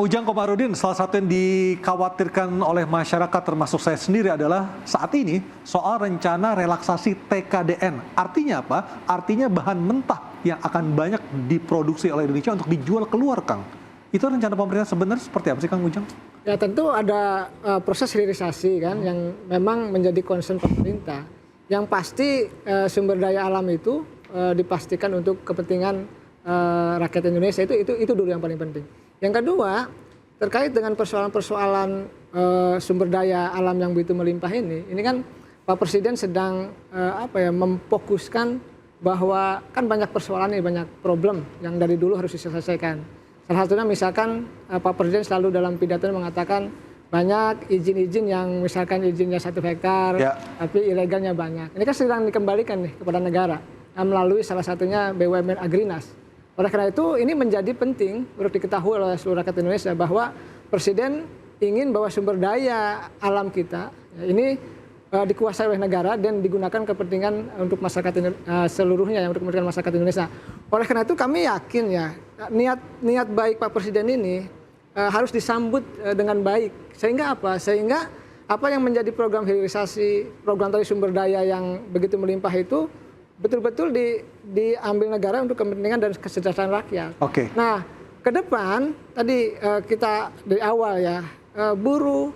Ujang Komarudin, salah satu yang dikhawatirkan oleh masyarakat termasuk saya sendiri adalah saat ini soal rencana relaksasi TKDN. Artinya apa? Artinya bahan mentah yang akan banyak diproduksi oleh Indonesia untuk dijual keluar, Kang. Itu rencana pemerintah sebenarnya seperti apa sih, Kang Ujang? Ya tentu ada proses hilirisasi kan yang memang menjadi concern pemerintah. Yang pasti sumber daya alam itu dipastikan untuk kepentingan rakyat Indonesia, itu dulu yang paling penting. Yang kedua, terkait dengan persoalan-persoalan sumber daya alam yang begitu melimpah ini kan Pak Presiden sedang memfokuskan bahwa kan banyak persoalan ini, banyak problem yang dari dulu harus diselesaikan. Salah satunya misalkan Pak Presiden selalu dalam pidato mengatakan banyak izin-izin yang misalkan izinnya 1 hektar, tapi ilegalnya banyak. Ini kan sedang dikembalikan nih kepada negara melalui salah satunya BUMN Agrinas. Oleh karena itu ini menjadi penting untuk diketahui oleh seluruh rakyat Indonesia bahwa Presiden ingin bahwa sumber daya alam kita ini dikuasai oleh negara dan digunakan kepentingan untuk masyarakat seluruhnya, yang untuk kepentingan masyarakat Indonesia. Oleh karena itu kami yakin ya niat baik Pak Presiden ini harus disambut dengan baik. Sehingga apa? Sehingga apa yang menjadi program hilirisasi, program tadi sumber daya yang begitu melimpah itu betul-betul diambil negara untuk kepentingan dan kesejahteraan rakyat. Oke. Nah, ke depan tadi kita dari awal ya buruh,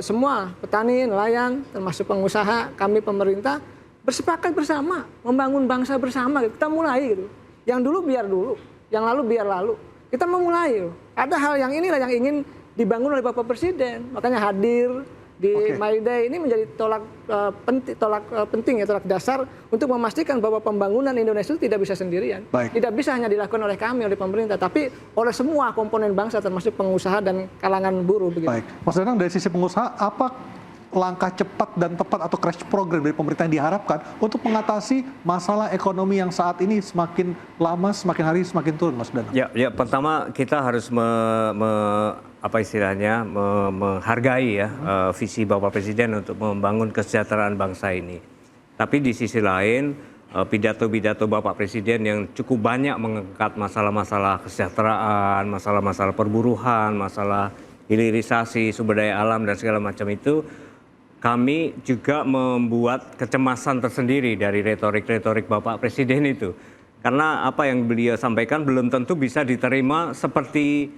semua petani, nelayan, termasuk pengusaha, kami pemerintah bersepakat bersama membangun bangsa bersama. Kita mulai gitu. Yang dulu biar dulu, yang lalu biar lalu. Kita memulai. Ada hal yang inilah yang ingin dibangun oleh Bapak Presiden. Makanya hadir di My Day ini menjadi tolak dasar untuk memastikan bahwa pembangunan Indonesia itu tidak bisa sendirian. Tidak bisa hanya dilakukan oleh kami, oleh pemerintah, tapi oleh semua komponen bangsa termasuk pengusaha dan kalangan buruh. Begitu. Baik, Mas Danang, dari sisi pengusaha, apa langkah cepat dan tepat atau crash program dari pemerintah yang diharapkan untuk mengatasi masalah ekonomi yang saat ini semakin lama, semakin hari semakin turun, Mas Danang? Ya, pertama kita harus menghargai ya visi Bapak Presiden untuk membangun kesejahteraan bangsa ini. Tapi di sisi lain pidato-pidato Bapak Presiden yang cukup banyak mengangkat masalah-masalah kesejahteraan, masalah-masalah perburuhan, masalah hilirisasi sumber daya alam dan segala macam itu, kami juga membuat kecemasan tersendiri dari retorik-retorik Bapak Presiden itu. Karena apa yang beliau sampaikan belum tentu bisa diterima seperti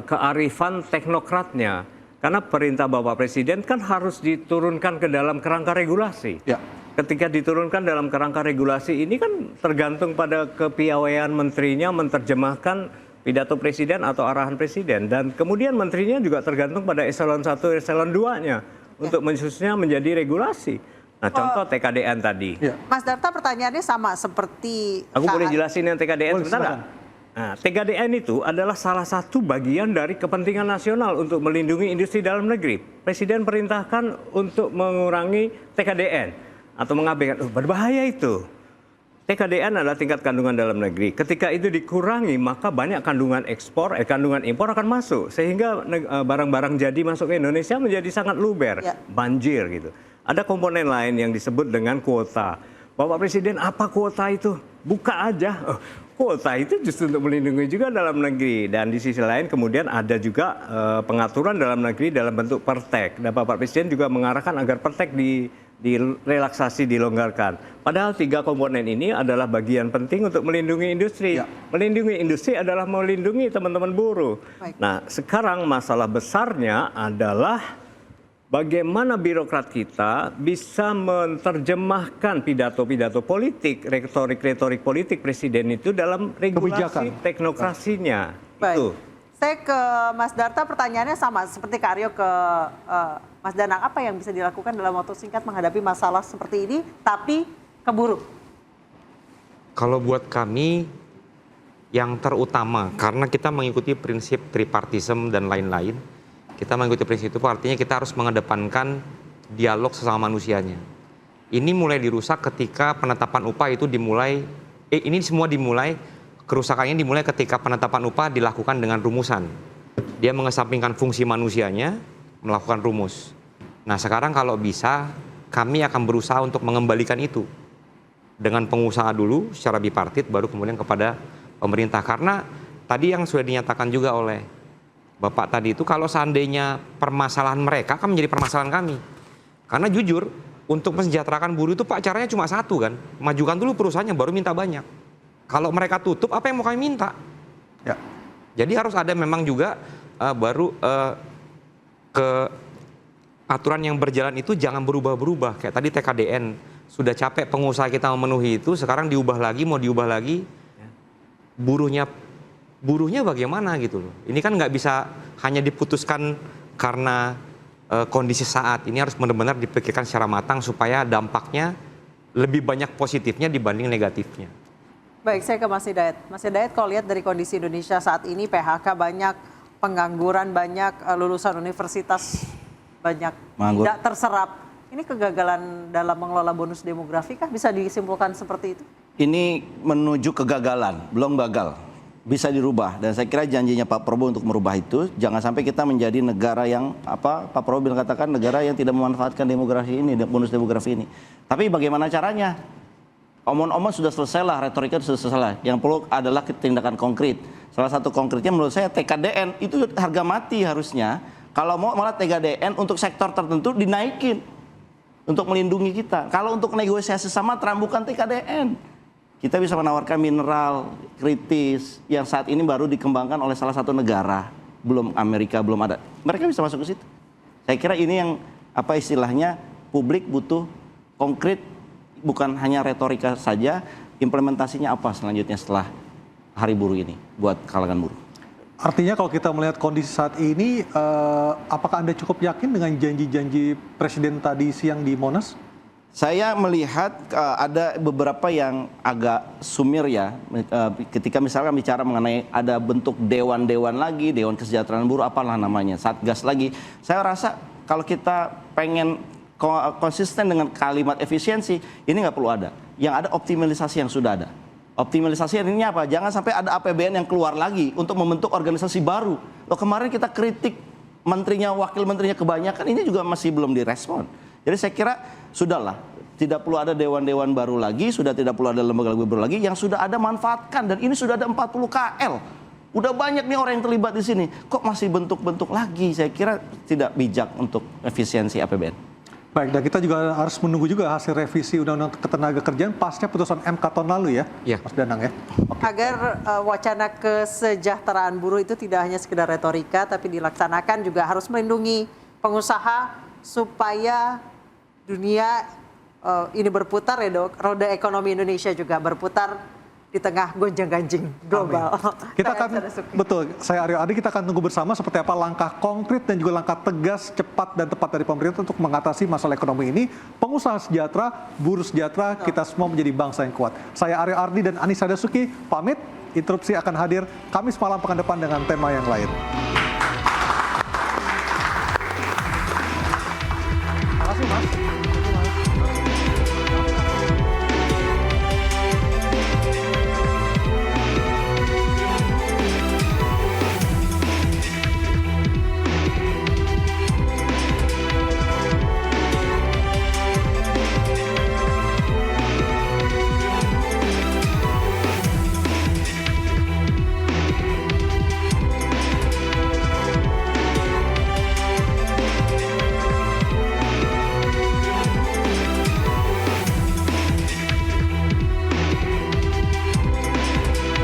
kearifan teknokratnya. Karena perintah Bapak Presiden kan harus diturunkan ke dalam kerangka regulasi. Ya. Ketika diturunkan dalam kerangka regulasi ini kan tergantung pada kepiawaian menterinya menerjemahkan pidato Presiden atau arahan Presiden. Dan kemudian menterinya juga tergantung pada eselon 1, eselon 2-nya. Untuk mensusunnya menjadi regulasi. Nah, contoh TKDN tadi. Mas Darta, pertanyaannya sama seperti... Aku boleh jelasin yang TKDN sebentar nggak? Nah, TKDN itu adalah salah satu bagian dari kepentingan nasional untuk melindungi industri dalam negeri. Presiden perintahkan untuk mengurangi TKDN atau mengabaikan. Berbahaya itu. TKDN adalah tingkat kandungan dalam negeri. Ketika itu dikurangi, maka banyak kandungan ekspor, kandungan impor akan masuk. Sehingga barang-barang jadi masuk ke Indonesia menjadi sangat luber, banjir gitu. Ada komponen lain yang disebut dengan kuota. Bapak Presiden, apa kuota itu? Buka aja. Kuota itu justru untuk melindungi juga dalam negeri. Dan di sisi lain kemudian ada juga pengaturan dalam negeri dalam bentuk pertek. Dan Bapak Presiden juga mengarahkan agar pertek direlaksasi, dilonggarkan. Padahal 3 komponen ini adalah bagian penting untuk melindungi industri. Melindungi industri adalah melindungi teman-teman buruh. Nah, sekarang masalah besarnya adalah bagaimana birokrat kita bisa menerjemahkan pidato-pidato politik, retorik-retorik politik Presiden itu dalam regulasi teknokrasinya. Itu. Saya ke Mas Darta, pertanyaannya sama seperti Kak Aryo ke Mas Danang. Apa yang bisa dilakukan dalam waktu singkat menghadapi masalah seperti ini, tapi keburu? Kalau buat kami, yang terutama, karena kita mengikuti prinsip tripartisme dan lain-lain, kita mengikuti prinsip itu artinya kita harus mengedepankan dialog sesama manusianya. Ini mulai dirusak ketika penetapan upah itu dimulai, ini semua dimulai, kerusakannya dimulai ketika penetapan upah dilakukan dengan rumusan. Dia mengesampingkan fungsi manusianya, melakukan rumus. Nah, sekarang kalau bisa, kami akan berusaha untuk mengembalikan itu. Dengan pengusaha dulu, secara bipartit, baru kemudian kepada pemerintah. Karena tadi yang sudah dinyatakan juga oleh Bapak tadi itu, kalau seandainya permasalahan mereka akan menjadi permasalahan kami. Karena jujur, untuk mensejahterakan buruh itu Pak caranya cuma satu kan, majukan dulu perusahaannya baru minta banyak. Kalau mereka tutup, apa yang mau kami minta? Ya. Jadi harus ada memang juga ke aturan yang berjalan itu jangan berubah-berubah. Kayak tadi TKDN, sudah capek pengusaha kita memenuhi itu, sekarang diubah lagi, mau diubah lagi. Buruhnya bagaimana gitu loh. Ini kan nggak bisa hanya diputuskan karena kondisi saat. Ini harus benar-benar dipikirkan secara matang supaya dampaknya lebih banyak positifnya dibanding negatifnya. Baik, saya ke Mas Hidayat. Mas Hidayat, kalau lihat dari kondisi Indonesia saat ini, PHK banyak, pengangguran banyak, lulusan universitas banyak, tidak terserap. Ini kegagalan dalam mengelola bonus demografi kah? Bisa disimpulkan seperti itu? Ini menuju kegagalan, belum gagal. Bisa dirubah, dan saya kira janjinya Pak Prabowo untuk merubah itu, jangan sampai kita menjadi negara yang Pak Prabowo bilang katakan negara yang tidak memanfaatkan demografi ini, bonus demografi ini. Tapi bagaimana caranya? Omong-omong sudah selesai lah, retorika sudah selesai. Yang perlu adalah tindakan konkret. Salah satu konkretnya menurut saya TKDN itu harga mati harusnya. Kalau mau malah TKDN untuk sektor tertentu dinaikin untuk melindungi kita. Kalau untuk negosiasi sama Trump bukan TKDN. Kita bisa menawarkan mineral kritis yang saat ini baru dikembangkan oleh salah satu negara, belum Amerika, belum ada. Mereka bisa masuk ke situ. Saya kira ini yang istilahnya publik butuh konkret, bukan hanya retorika saja, implementasinya apa selanjutnya setelah Hari Buruh ini buat kalangan buruh. Artinya kalau kita melihat kondisi saat ini, apakah Anda cukup yakin dengan janji-janji Presiden tadi siang di Monas? Saya melihat ada beberapa yang agak sumir ya, ketika misalkan bicara mengenai ada bentuk dewan-dewan lagi, Dewan Kesejahteraan Buruh, apalah namanya, Satgas lagi. Saya rasa kalau kita pengen konsisten dengan kalimat efisiensi, ini nggak perlu ada. Yang ada optimalisasi yang sudah ada. Optimalisasi ini apa? Jangan sampai ada APBN yang keluar lagi untuk membentuk organisasi baru. Loh, kemarin kita kritik menterinya, wakil menterinya kebanyakan, ini juga masih belum direspon. Jadi saya kira sudahlah, tidak perlu ada dewan-dewan baru lagi, sudah tidak perlu ada lembaga baru lagi, yang sudah ada manfaatkan, dan ini sudah ada 40 KL. Udah banyak nih orang yang terlibat di sini, kok masih bentuk-bentuk lagi? Saya kira tidak bijak untuk efisiensi APBN. Baik, dan kita juga harus menunggu juga hasil revisi Undang-Undang Ketenagakerjaan pasca putusan MK tahun lalu ya, Mas Danang ya. Agar wacana kesejahteraan buruh itu tidak hanya sekedar retorika, tapi dilaksanakan juga harus melindungi pengusaha supaya dunia ini berputar ya dok, roda ekonomi Indonesia juga berputar di tengah gonjang-ganjing global. Kita akan, betul, saya Aryo Adi, kita akan tunggu bersama seperti apa langkah konkret dan juga langkah tegas, cepat dan tepat dari pemerintah untuk mengatasi masalah ekonomi ini. Pengusaha sejahtera, buruh sejahtera, kita semua menjadi bangsa yang kuat. Saya Aryo Ardi dan Anissa Dasuki pamit, interupsi akan hadir Kamis malam pekan depan dengan tema yang lain.